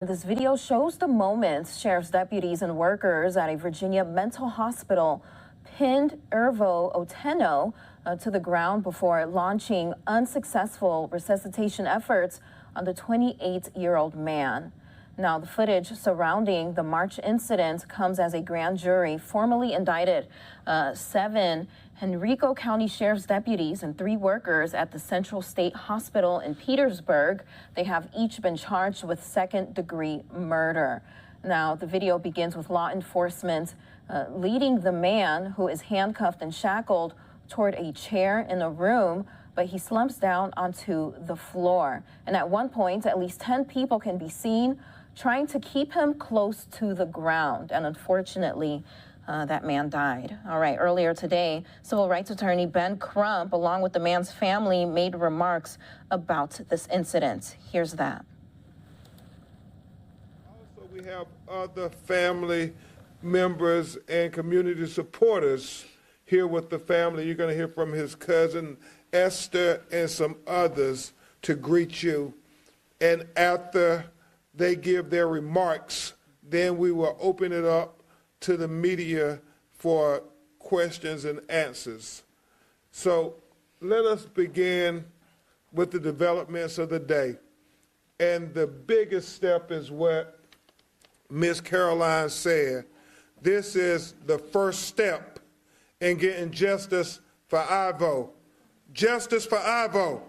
This video shows the moments sheriff's deputies and workers at a Virginia mental hospital pinned Irvo Otieno to the ground before launching unsuccessful resuscitation efforts on the 28-year-old man. Now, the footage surrounding the March incident comes as a grand jury formally indicted 7 Henrico County Sheriff's deputies and 3 workers at the Central State Hospital in Petersburg. They have each been charged with second-degree murder. Now, the video begins with law enforcement leading the man who is handcuffed and shackled toward a chair in a room, but he slumps down onto the floor. And at one point, at least 10 people can be seen trying to keep him close to the ground. And unfortunately, that man died. All right, earlier today, civil rights attorney Ben Crump, along with the man's family, made remarks about this incident. Here's that. Also, we have other family members and community supporters here with the family. You're going to hear from his cousin, Esther, and some others to greet you. And after they give their remarks, then we will open it up to the media for questions and answers. So let us begin with the developments of the day. And the biggest step is what Ms. Caroline said. This is the first step in getting justice for Irvo. Justice for Irvo.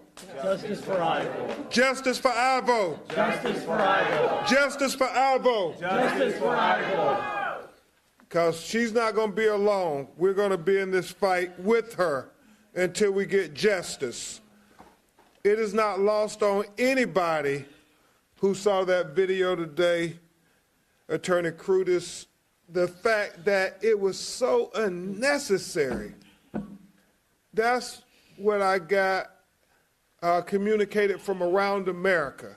Justice for Irvo. Justice for Irvo. Justice for Irvo. Justice for Irvo. Justice for Irvo. Because she's not going to be alone. We're going to be in this fight with her until we get justice. It is not lost on anybody who saw that video today, Attorney Crudis, the fact that it was so unnecessary. That's what I got communicated from around America.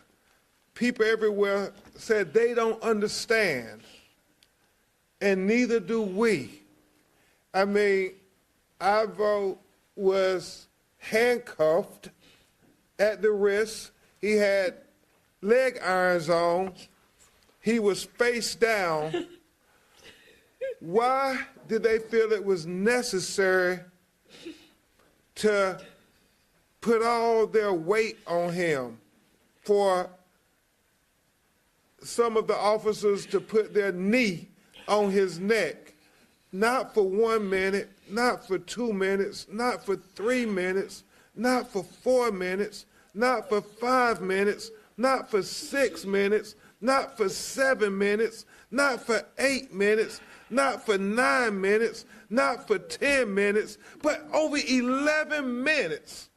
People everywhere said they don't understand, and neither do we. I mean, Irvo was handcuffed at the wrist. He had leg irons on. He was face down. Why did they feel it was necessary to put all their weight on him, for some of the officers to put their knee on his neck? Not for 1 minute, not for 2 minutes, not for 3 minutes, not for 4 minutes, not for 5 minutes, not for 6 minutes, not for 7 minutes, not for 8 minutes, not for 9 minutes, not for 10 minutes, but over 11 minutes.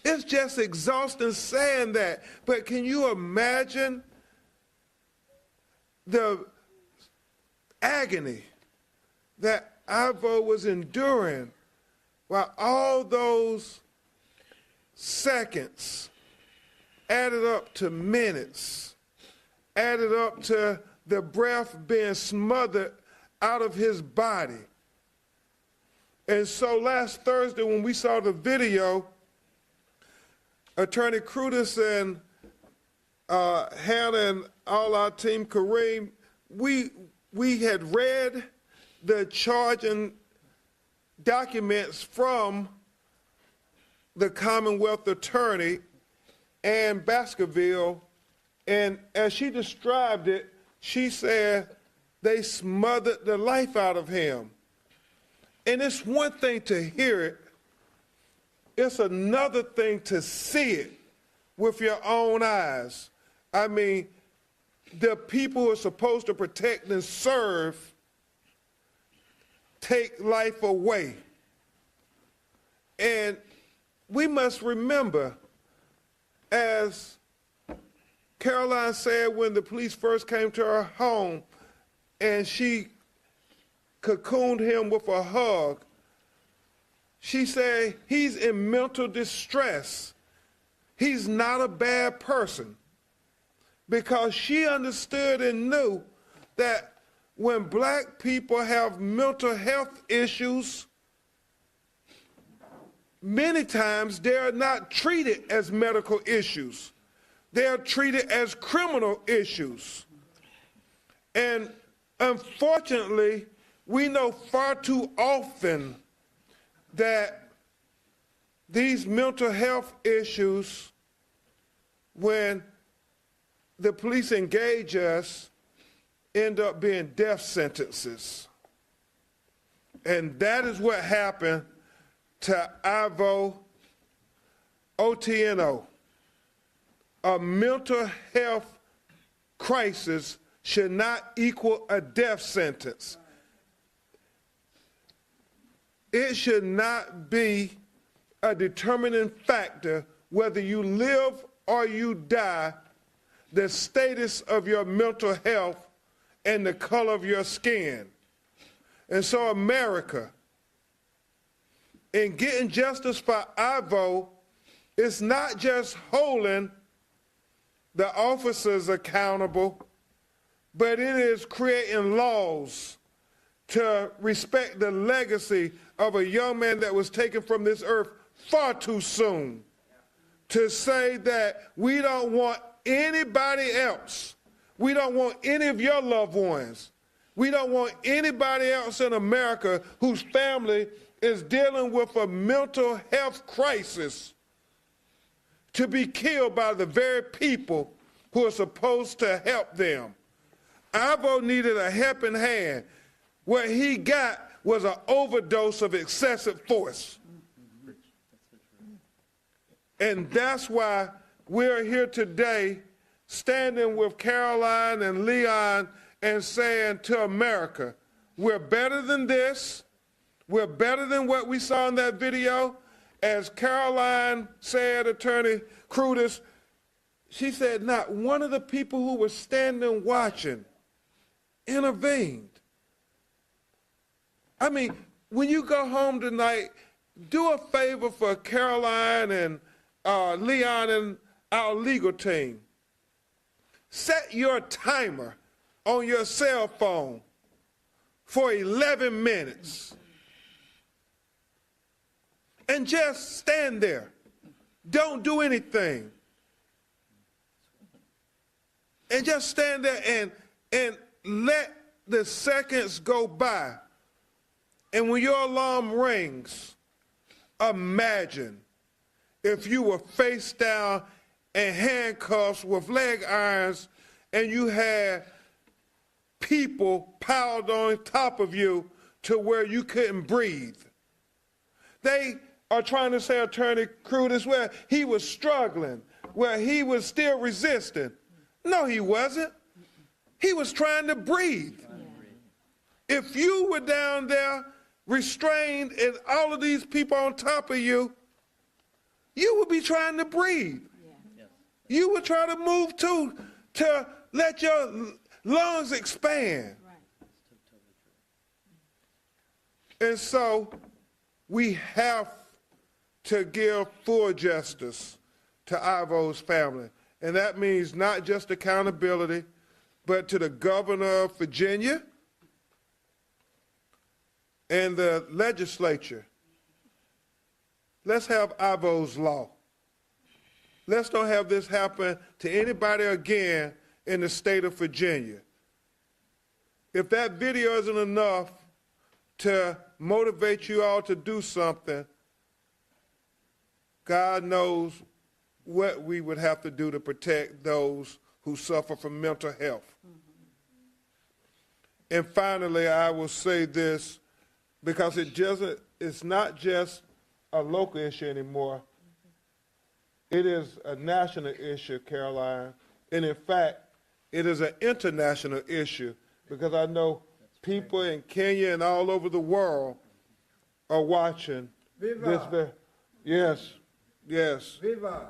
It's just exhausting saying that. But can you imagine the agony that Irvo was enduring while all those seconds added up to minutes, added up to the breath being smothered out of his body? And so last Thursday when we saw the video, Attorney Crudis and Hannah and all our team, Kareem, we had read the charging documents from the Commonwealth Attorney Ann Baskerville, and as she described it, she said they smothered the life out of him. And it's one thing to hear it, it's another thing to see it with your own eyes. I mean, the people who are supposed to protect and serve take life away. And we must remember, as Caroline said when the police first came to her home and she cocooned him with a hug, she said he's in mental distress. He's not a bad person, because she understood and knew that when black people have mental health issues, many times they're not treated as medical issues. They are treated as criminal issues. And unfortunately, we know far too often that these mental health issues, when the police engage us, end up being death sentences. And that is what happened to Irvo Otieno. A mental health crisis should not equal a death sentence. It should not be a determining factor whether you live or you die, the status of your mental health and the color of your skin. And so America, in getting justice for Irvo, it's not just holding the officers accountable, but it is creating laws to respect the legacy of a young man that was taken from this earth far too soon, to say that we don't want anybody else, we don't want any of your loved ones, we don't want anybody else in America whose family is dealing with a mental health crisis to be killed by the very people who are supposed to help them. Irvo needed a helping hand. What he got was an overdose of excessive force. And that's why we're here today standing with Caroline and Leon and saying to America, we're better than this. We're better than what we saw in that video. As Caroline said, Attorney Crudis, she said not one of the people who were standing watching intervened. I mean, when you go home tonight, do a favor for Caroline and Leon and our legal team. Set your timer on your cell phone for 11 minutes. And just stand there. Don't do anything. And just stand there and let the seconds go by. And when your alarm rings, imagine if you were face down and handcuffs with leg irons and you had people piled on top of you to where you couldn't breathe. They are trying to say, Attorney Crudis, well, he was struggling, well, he was still resisting. No, he wasn't. He was trying to breathe. If you were down there restrained and all of these people on top of you, you would be trying to breathe. You would try to move too, to let your lungs expand. And so we have to give full justice to Irvo's family. And that means not just accountability, but to the governor of Virginia and the legislature. Let's have Irvo's law. Let's don't have this happen to anybody again in the state of Virginia. If that video isn't enough to motivate you all to do something, God knows what we would have to do to protect those who suffer from mental health. And finally, I will say this, because it's not just a local issue anymore. It is a national issue, Caroline. And in fact, it is an international issue, because I know people in Kenya and all over the world are watching this. Yes, yes. Viva.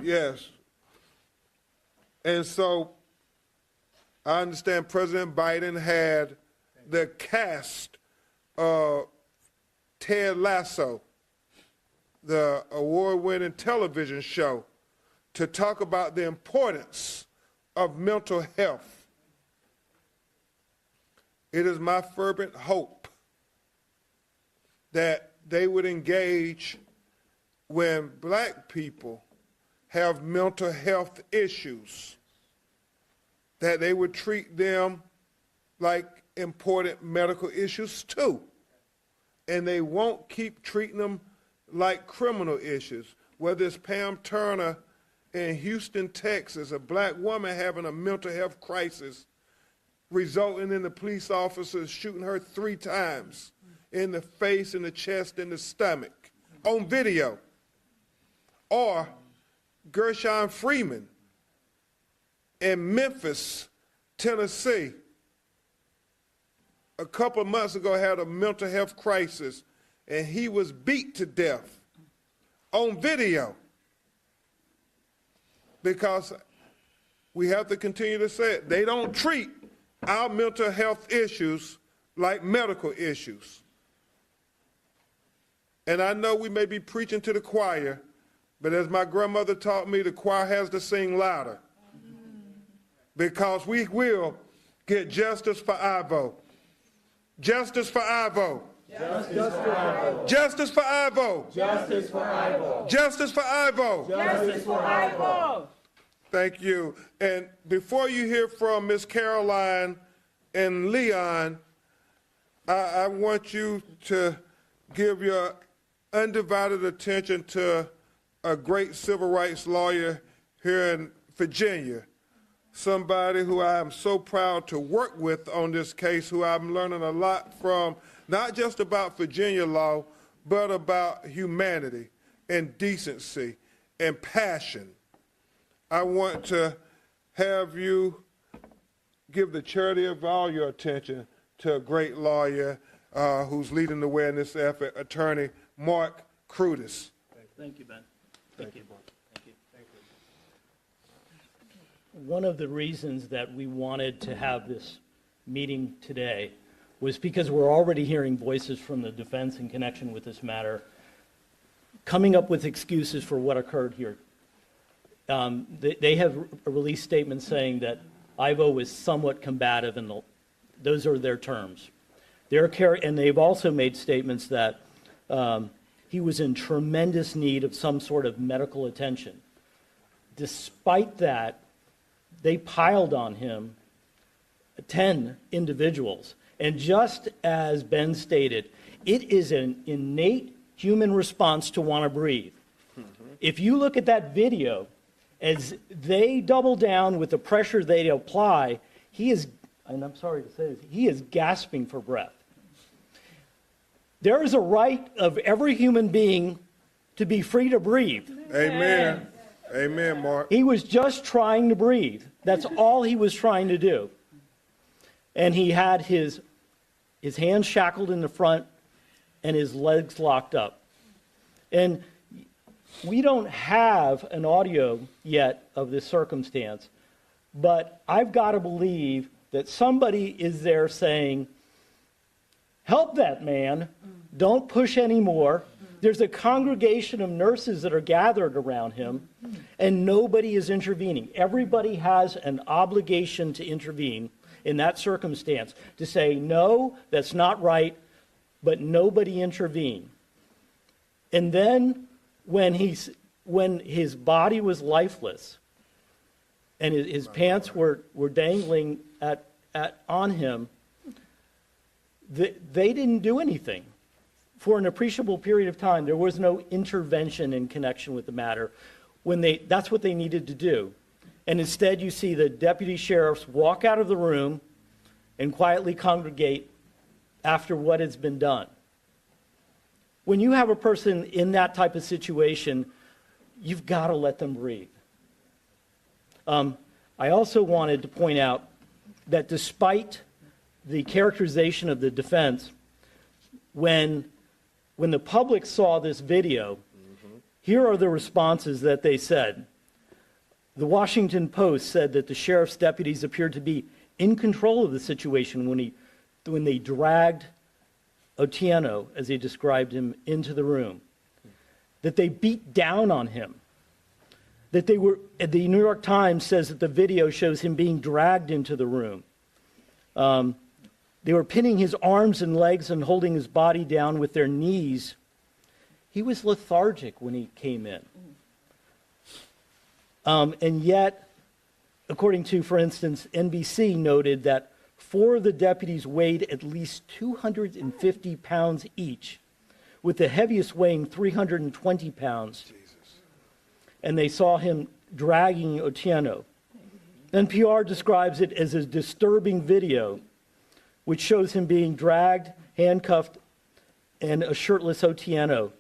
Yes. And so I understand President Biden had the cast of Ted Lasso, the award-winning television show, to talk about the importance of mental health. It is my fervent hope that they would engage when black people have mental health issues, that they would treat them like important medical issues too. And they won't keep treating them like criminal issues. Whether it's Pam Turner in Houston, Texas, a black woman having a mental health crisis, resulting in the police officers shooting her 3 times in the face, in the chest, in the stomach, on video. Or Gershon Freeman in Memphis, Tennessee, a couple of months ago had a mental health crisis, and he was beat to death on video. Because we have to continue to say it, they don't treat our mental health issues like medical issues. And I know we may be preaching to the choir, but as my grandmother taught me, the choir has to sing louder. Because we will get justice for Irvo. Justice for Irvo. Justice for Irvo. Justice for Irvo. Justice for Irvo. Justice for Irvo. Justice for Irvo. Thank you. And before you hear from Ms. Caroline and Leon, I want you to give your undivided attention to a great civil rights lawyer here in Virginia, somebody who I am so proud to work with on this case, who I'm learning a lot from, not just about Virginia law, but about humanity and decency and passion. I want to have you give the charity of all your attention to a great lawyer who's leading the way in this effort, Attorney Mark Crudis. Thank you, Ben. Thank you. Thank you. One of the reasons that we wanted to have this meeting today was because we're already hearing voices from the defense in connection with this matter, coming up with excuses for what occurred here. They have released statements saying that Irvo was somewhat combative, and those are their terms. And they've also made statements that he was in tremendous need of some sort of medical attention. Despite that, they piled on him 10 individuals. And just as Ben stated, it is an innate human response to want to breathe. If you look at that video, as they double down with the pressure they apply, he is, and I'm sorry to say this, he is gasping for breath. There is a right of every human being to be free to breathe. Amen. Amen, Mark. He was just trying to breathe. That's all he was trying to do. And he had his hands shackled in the front and his legs locked up. And we don't have an audio yet of this circumstance, but I've got to believe that somebody is there saying, help that man, don't push anymore. There's a congregation of nurses that are gathered around him, and nobody is intervening. Everybody has an obligation to intervene in that circumstance, to say, no, that's not right, but nobody intervened. And then when his body was lifeless and his pants were dangling on him, they didn't do anything. For an appreciable period of time, there was no intervention in connection with the matter. That's what they needed to do. And instead, you see the deputy sheriffs walk out of the room and quietly congregate after what has been done. When you have a person in that type of situation, you've got to let them breathe. I also wanted to point out that despite the characterization of the defense, when the public saw this video, here are the responses that they said. The Washington Post said that the sheriff's deputies appeared to be in control of the situation when they dragged Otieno, as they described him, into the room. That they beat down on him. That the New York Times says that the video shows him being dragged into the room. They were pinning his arms and legs and holding his body down with their knees. He was lethargic when he came in. And yet, according to, for instance, NBC noted that 4 of the deputies weighed at least 250 pounds each, with the heaviest weighing 320 pounds. Jesus. And they saw him dragging Otieno. NPR describes it as a disturbing video, which shows him being dragged, handcuffed, and a shirtless Otieno.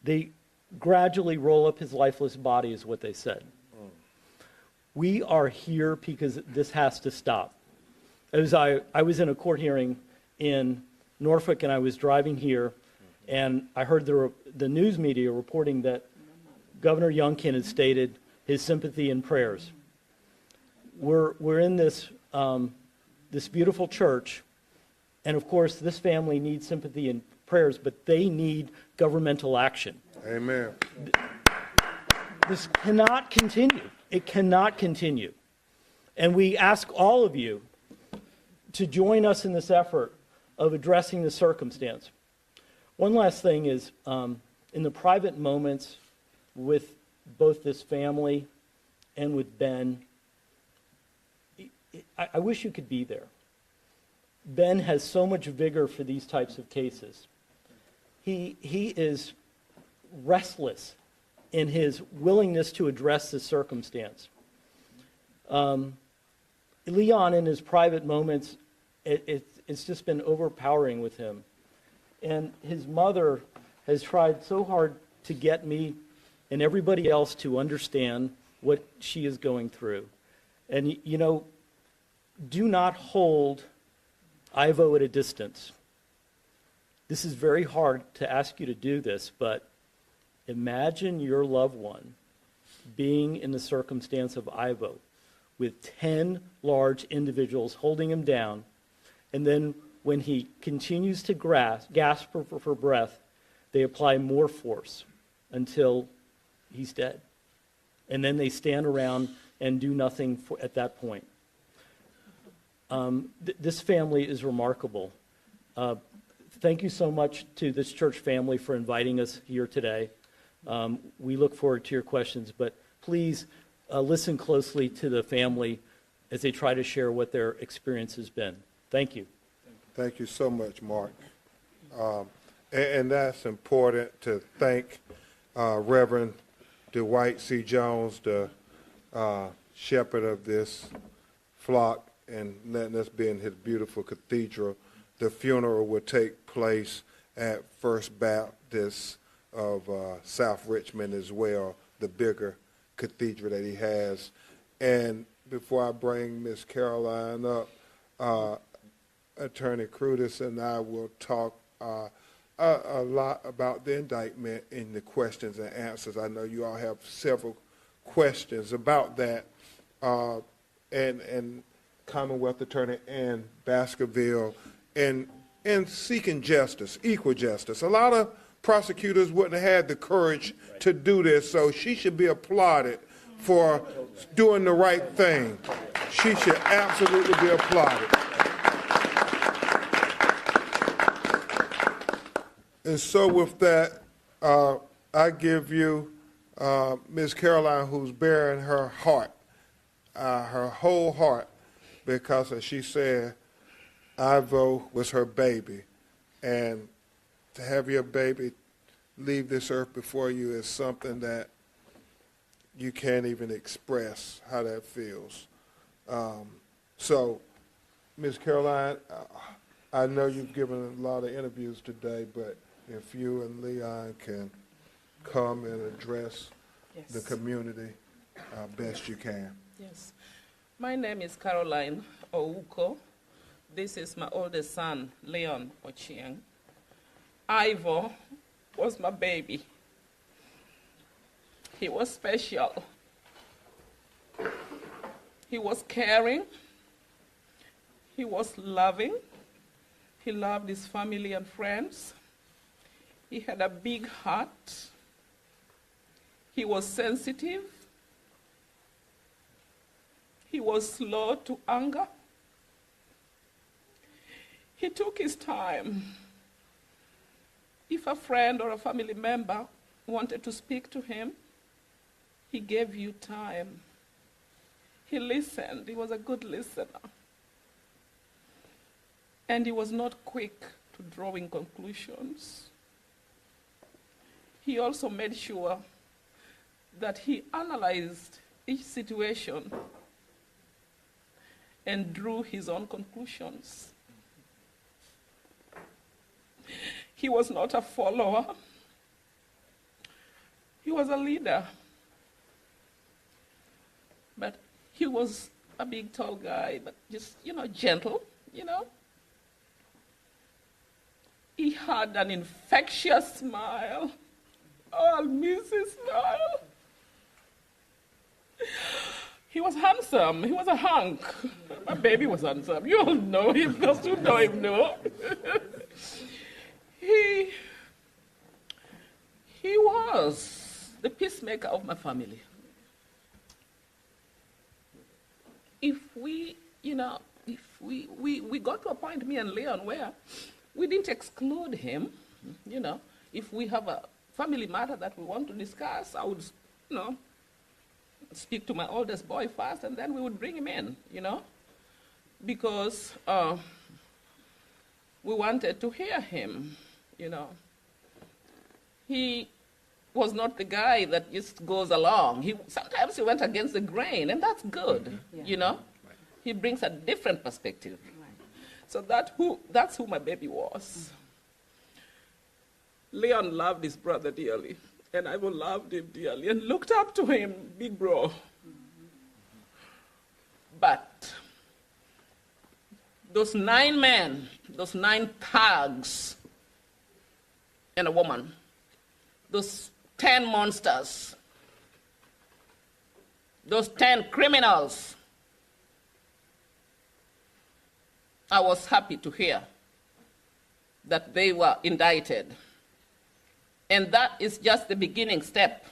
They gradually roll up his lifeless body, is what they said. We are here because this has to stop. As I was in a court hearing in Norfolk, and I was driving here, and I heard the news media reporting that Governor Youngkin had stated his sympathy and prayers. We're in this this beautiful church, and of course, this family needs sympathy and prayers, but they need governmental action. Amen. This cannot continue. It cannot continue. And we ask all of you to join us in this effort of addressing the circumstance. One last thing is, in the private moments with both this family and with Ben, I wish you could be there. Ben has so much vigor for these types of cases. He is restless in his willingness to address this circumstance. Leon, in his private moments, it's just been overpowering with him. And his mother has tried so hard to get me and everybody else to understand what she is going through. And, you know, do not hold Irvo at a distance. This is very hard to ask you to do this, but imagine your loved one being in the circumstance of Irvo with 10 large individuals holding him down, and then when he continues to gasp for breath, they apply more force until he's dead. And then they stand around and do nothing at that point. This family is remarkable. Thank you so much to this church family for inviting us here today. We look forward to your questions, but please listen closely to the family as they try to share what their experience has been. Thank you. Thank you so much, Mark. And that's important to thank Reverend Dwight C. Jones, the shepherd of this flock, and letting us be in his beautiful cathedral. The funeral will take place at First Baptist of South Richmond as well, the bigger cathedral that he has. And before I bring Miss Caroline up, Attorney Crudis and I will talk a lot about the indictment in the questions and answers. I know you all have several questions about that, and Commonwealth Attorney Ann Baskerville, and seeking justice, equal justice. A lot of prosecutors wouldn't have had the courage to do this, so she should be applauded for doing the right thing. She should absolutely be applauded. And so with that, I give you Ms. Caroline, who's bearing her heart, her whole heart, because as she said, Irvo was her baby. And to have your baby leave this earth before you is something that you can't even express how that feels. So, Ms. Caroline, I know you've given a lot of interviews today, but if you and Leon can come and address the community best you can. Yes. My name is Caroline Ouko. This is my oldest son, Leon Otieno. Irvo was my baby. He was special. He was caring. He was loving. He loved his family and friends. He had a big heart. He was sensitive. He was slow to anger. He took his time. If a friend or a family member wanted to speak to him, He gave you time. He listened. He was a good listener. And he was not quick to drawing conclusions. He also made sure that he analyzed each situation and drew his own conclusions. He was not a follower. He was a leader. But he was a big, tall guy, but just, gentle, He had an infectious smile. Oh, I'll miss his smile. He was handsome. He was a hunk. My baby was handsome. You all know him. Those who know him know. He was the peacemaker of my family. If we got to a point, me and Leon, where we didn't exclude him, if we have a family matter that we want to discuss, I would, speak to my oldest boy first, and then we would bring him in, because we wanted to hear him, He was not the guy that just goes along. Sometimes he went against the grain, and that's good, He brings a different perspective. So that's who my baby was. Leon loved his brother dearly, and I loved him dearly and looked up to him, big bro. But those 9 men, those 9 thugs and a woman, those 10 monsters, those 10 criminals, I was happy to hear that they were indicted. And that is just the beginning step.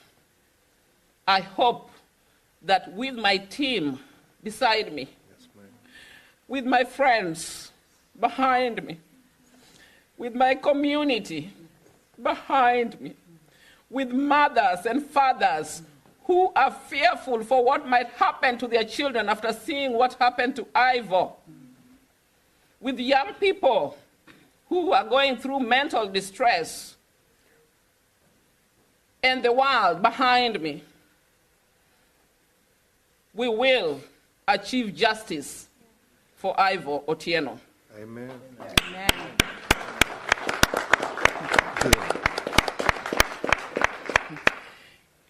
I hope that with my team beside me, with my friends behind me, with my community behind me, with mothers and fathers who are fearful for what might happen to their children after seeing what happened to Irvo, with young people who are going through mental distress, and the world behind me, we will achieve justice for Irvo Otieno. Amen. Amen.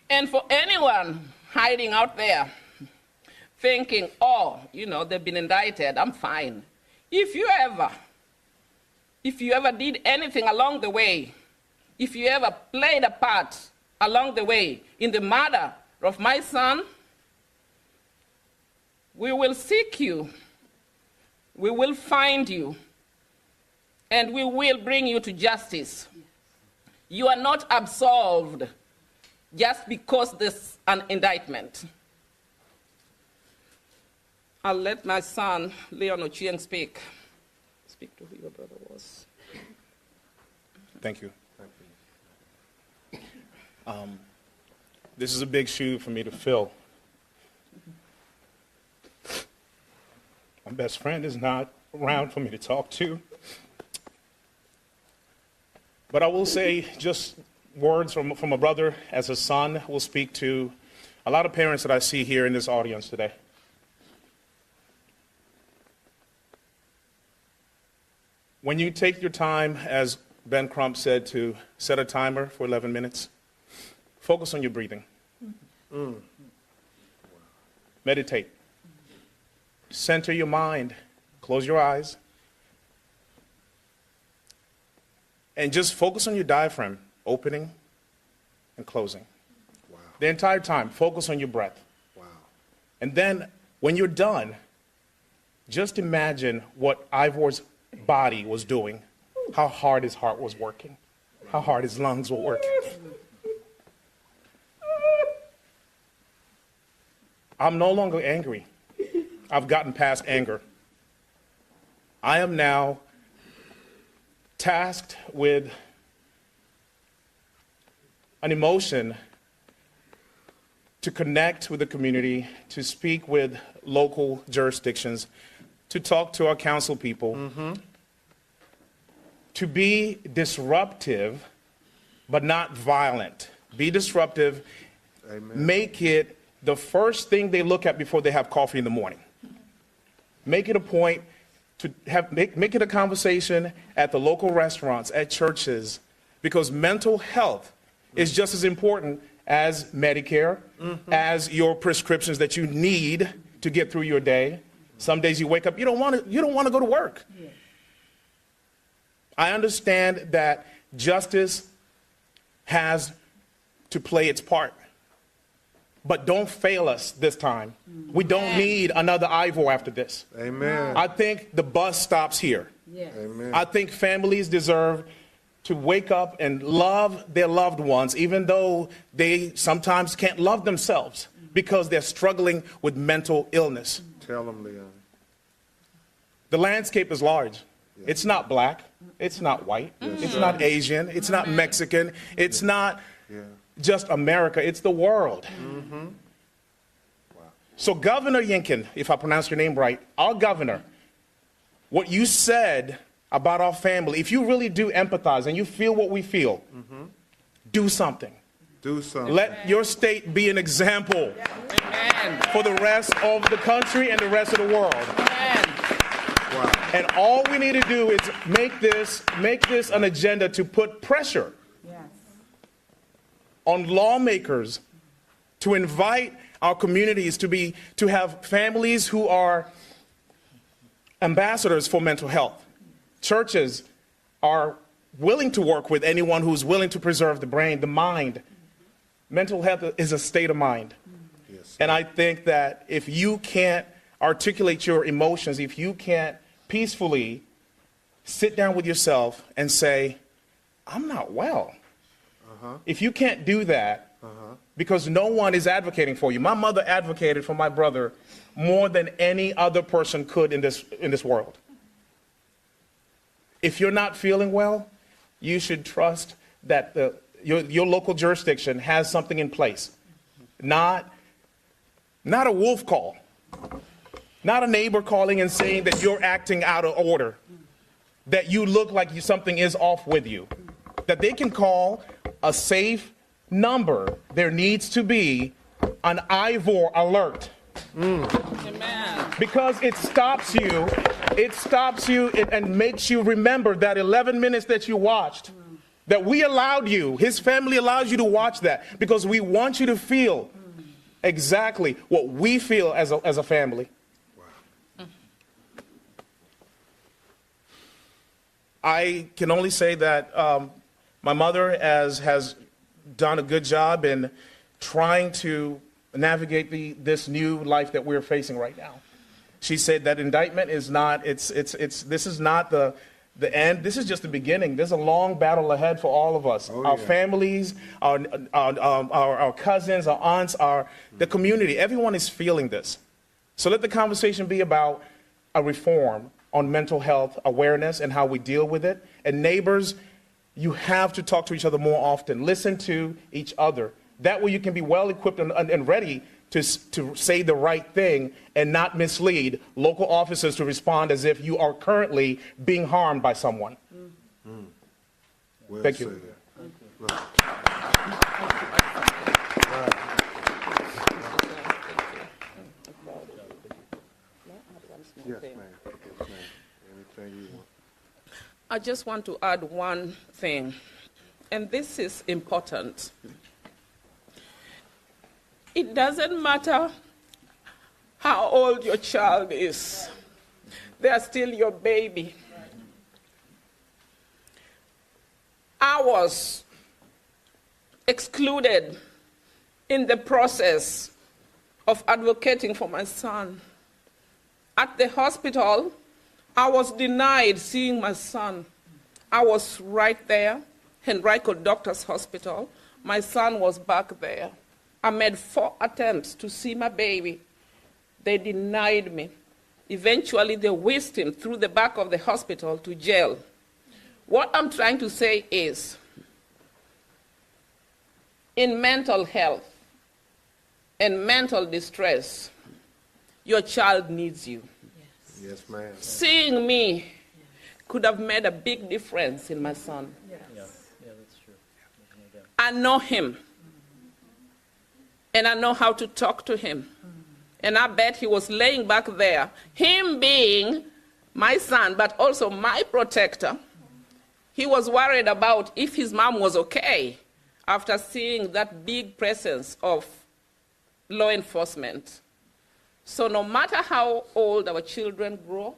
And for anyone hiding out there thinking, they've been indicted, I'm fine. If you ever did anything along the way, if you ever played a part along the way in the murder of my son, we will seek you, we will find you, and we will bring you to justice. You are not absolved just because there's an indictment. I'll let my son, Leon Ochieng, speak. Speak to who your brother was. Thank you. This is a big shoe for me to fill. My best friend is not around for me to talk to. But I will say just words from a brother as a son will speak to a lot of parents that I see here in this audience today. When you take your time, as Ben Crump said, to set a timer for 11 minutes, focus on your breathing. Meditate. Center your mind. Close your eyes. And just focus on your diaphragm, opening and closing. Wow. The entire time, focus on your breath. Wow. And then, when you're done, just imagine what Ivor's body was doing, how hard his heart was working, how hard his lungs were working. I'm no longer angry. I've gotten past anger. I am now tasked with an emotion to connect with the community, to speak with local jurisdictions, to talk to our council people, to be disruptive, but not violent. Be disruptive. Amen. Make it the first thing they look at before they have coffee in the morning. Make it a point to make it a conversation at the local restaurants, at churches, because mental health is just as important as Medicare, as your prescriptions that you need to get through your day. Some days you wake up, you don't want to go to work. Yeah. I understand that justice has to play its part, but don't fail us this time. We don't need another Irvo after this. Amen. I think the bus stops here. Yes. Amen. I think families deserve to wake up and love their loved ones, even though they sometimes can't love themselves because they're struggling with mental illness. Tell them, Leon. The landscape is large. Yeah. It's not black. It's not white. Yes, it's not Asian. It's not Mexican. It's not just America. It's the world. Wow. So Governor Yinkin, if I pronounce your name right, our governor, what you said about our family, if you really do empathize and you feel what we feel, do something. Do something. Let your state be an example for the rest of the country and the rest of the world. Wow. And all we need to do is make this an agenda to put pressure on lawmakers to invite our communities to have families who are ambassadors for mental health. Churches are willing to work with anyone who's willing to preserve the brain, the mind. Mental health is a state of mind. Yes. And I think that if you can't articulate your emotions, if you can't peacefully sit down with yourself and say, I'm not well. If you can't do that, because no one is advocating for you. My mother advocated for my brother more than any other person could in this world. If you're not feeling well, you should trust that your local jurisdiction has something in place. Not a wolf call. Not a neighbor calling and saying that you're acting out of order. That you look like something is off with you. That they can call a safe number. There needs to be an Irvo alert. Amen. Because it stops you and makes you remember that 11 minutes that you watched, that we allowed you, his family allows you to watch that because we want you to feel exactly what we feel as a family. Wow. I can only say that my mother has done a good job in trying to navigate this new life that we're facing right now. She said that indictment is not, this is not the end. This is just the beginning. There's a long battle ahead for all of us. Our families, our cousins, our aunts, the community. Everyone is feeling this. So let the conversation be about a reform on mental health awareness and how we deal with it. And neighbors, you have to talk to each other more often. Listen to each other. That way you can be well equipped and ready to say the right thing and not mislead local officers to respond as if you are currently being harmed by someone. Well Thank you. Right. Yes, ma'am. Yes, ma'am. Anything you want? I just want to add one thing, and this is important. It doesn't matter how old your child is. They are still your baby. I was excluded in the process of advocating for my son. At the hospital, I was denied seeing my son. I was right there, Henrico Doctors Hospital. My son was back there. I made 4 attempts to see my baby. They denied me. Eventually, they whisked him through the back of the hospital to jail. What I'm trying to say is, in mental health, and mental distress, your child needs you. Yes, ma'am. Seeing me could have made a big difference in my son. Yeah, that's true. I know him, and I know how to talk to him. And I bet he was laying back there, him being my son, but also my protector. He was worried about if his mom was okay after seeing that big presence of law enforcement. So no matter how old our children grow,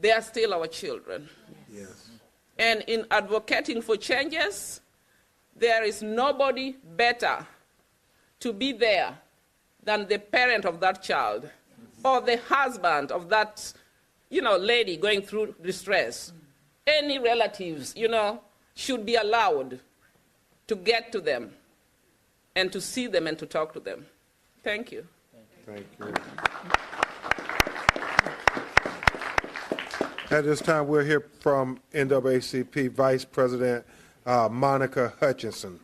they are still our children. Yes. And in advocating for changes, there is nobody better to be there than the parent of that child or the husband of that, lady going through distress. Any relatives, should be allowed to get to them and to see them and to talk to them. Thank you. Thank you. At this time, we'll hear from NAACP Vice President Monica Hutchinson.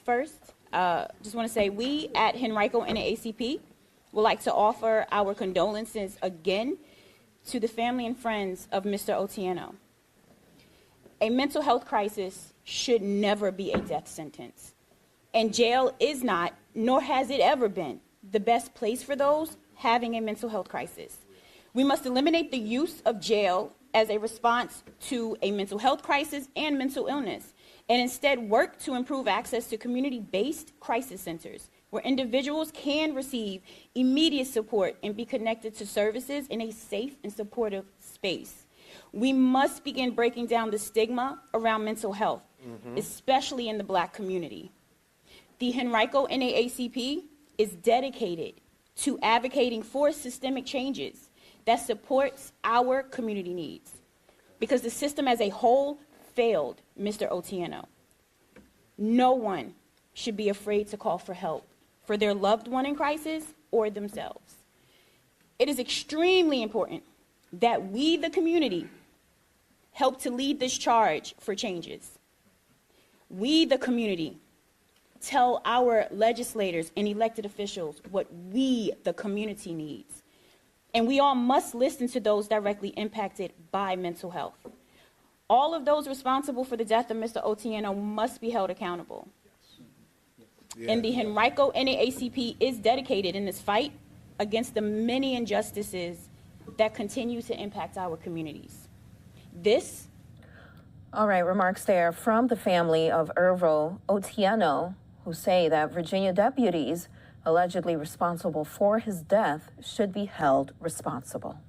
First, just want to say we at Henrico NAACP would like to offer our condolences again to the family and friends of Mr. Otieno. A mental health crisis should never be a death sentence. And jail is not, nor has it ever been, the best place for those having a mental health crisis. We must eliminate the use of jail as a response to a mental health crisis and mental illness, and instead work to improve access to community-based crisis centers where individuals can receive immediate support and be connected to services in a safe and supportive space. We must begin breaking down the stigma around mental health, especially in the Black community. The Henrico NAACP is dedicated to advocating for systemic changes that supports our community needs, because the system as a whole failed Mr. Otieno. No one should be afraid to call for help for their loved one in crisis or themselves. It is extremely important that we, the community, help to lead this charge for changes. We, the community, tell our legislators and elected officials what we, the community, needs. And we all must listen to those directly impacted by mental health. All of those responsible for the death of Mr. Otieno must be held accountable. Yes. And the Henrico NAACP is dedicated in this fight against the many injustices that continue to impact our communities. All right, remarks there from the family of Irvo Otieno, who say that Virginia deputies allegedly responsible for his death should be held responsible.